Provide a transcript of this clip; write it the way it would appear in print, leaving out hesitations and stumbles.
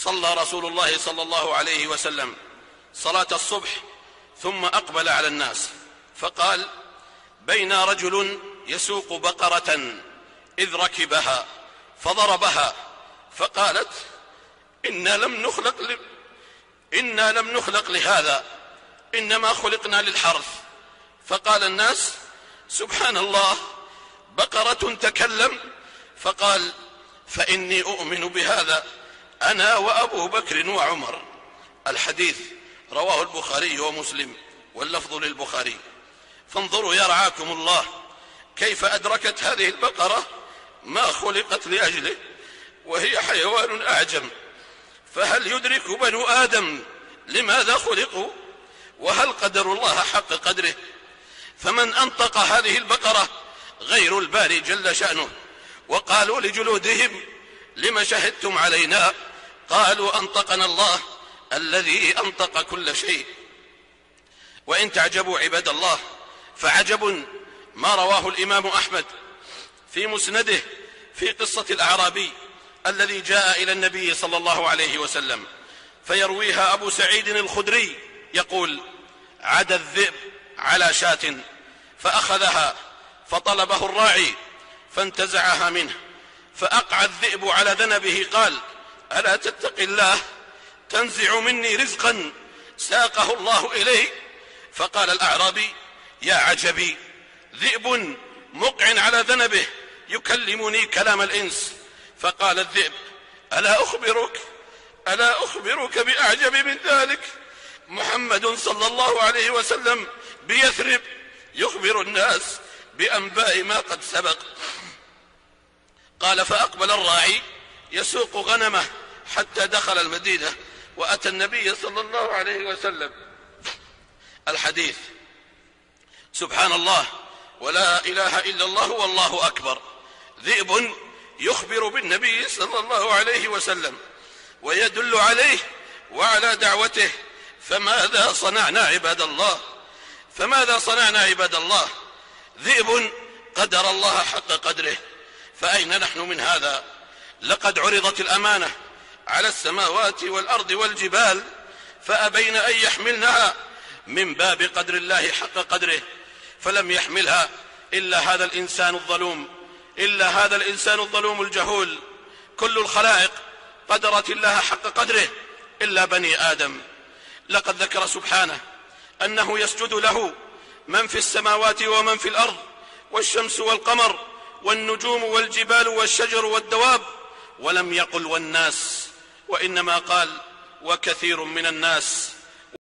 صلى رسول الله صلى الله عليه وسلم صلاة الصبح ثم أقبل على الناس فقال: بين رجل يسوق بقرة إذ ركبها فضربها فقالت: إنا لم نخلق لهذا، إنما خلقنا للحرث. فقال الناس: سبحان الله، بقرة تكلم؟ فقال: فإني أؤمن بهذا أنا وأبو بكر وعمر. الحديث رواه البخاري ومسلم واللفظ للبخاري. فانظروا يا رعاكم الله كيف أدركت هذه البقرة ما خلقت لأجله وهي حيوان أعجم. فهل يدرك بنو آدم لماذا خلقوا؟ وهل قدروا الله حق قدره؟ فمن أنطق هذه البقرة غير الباري جل شأنه. وقالوا لجلودهم: لم شهدتم علينا؟ قالوا: أنطقنا الله الذي أنطق كل شيء. وإن تعجبوا عباد الله فعجب ما رواه الإمام أحمد في مسنده في قصة الأعرابي الذي جاء إلى النبي صلى الله عليه وسلم، فيرويها أبو سعيد الخدري يقول: عدا الذئب على شاة فأخذها فطلبه الراعي فانتزعها منه، فأقع الذئب على ذنبه قال: ألا تتق الله تنزع مني رزقا ساقه الله إلي؟ فقال الأعرابي: يا عجبي، ذئب مقع على ذنبه يكلمني كلام الإنس. فقال الذئب: ألا أخبرك بأعجب من ذلك؟ محمد صلى الله عليه وسلم بيثرب يخبر الناس بأنباء ما قد سبق. قال: فأقبل الراعي يسوق غنمه حتى دخل المدينة وأتى النبي صلى الله عليه وسلم. الحديث. سبحان الله ولا إله إلا الله والله أكبر. ذئب يخبر بالنبي صلى الله عليه وسلم ويدل عليه وعلى دعوته. فماذا صنعنا عباد الله؟ ذئب قدر الله حق قدره، فأين نحن من هذا؟ لقد عرضت الأمانة على السماوات والأرض والجبال فأبين أن يحملنها من باب قدر الله حق قدره، فلم يحملها إلا هذا الإنسان الظلوم الجهول. كل الخلائق قدرت الله حق قدره إلا بني آدم. لقد ذكر سبحانه أنه يسجد له من في السماوات ومن في الأرض، والشمس والقمر والنجوم والجبال والشجر والدواب، ولم يقل والناس، وإنما قال وكثير من الناس.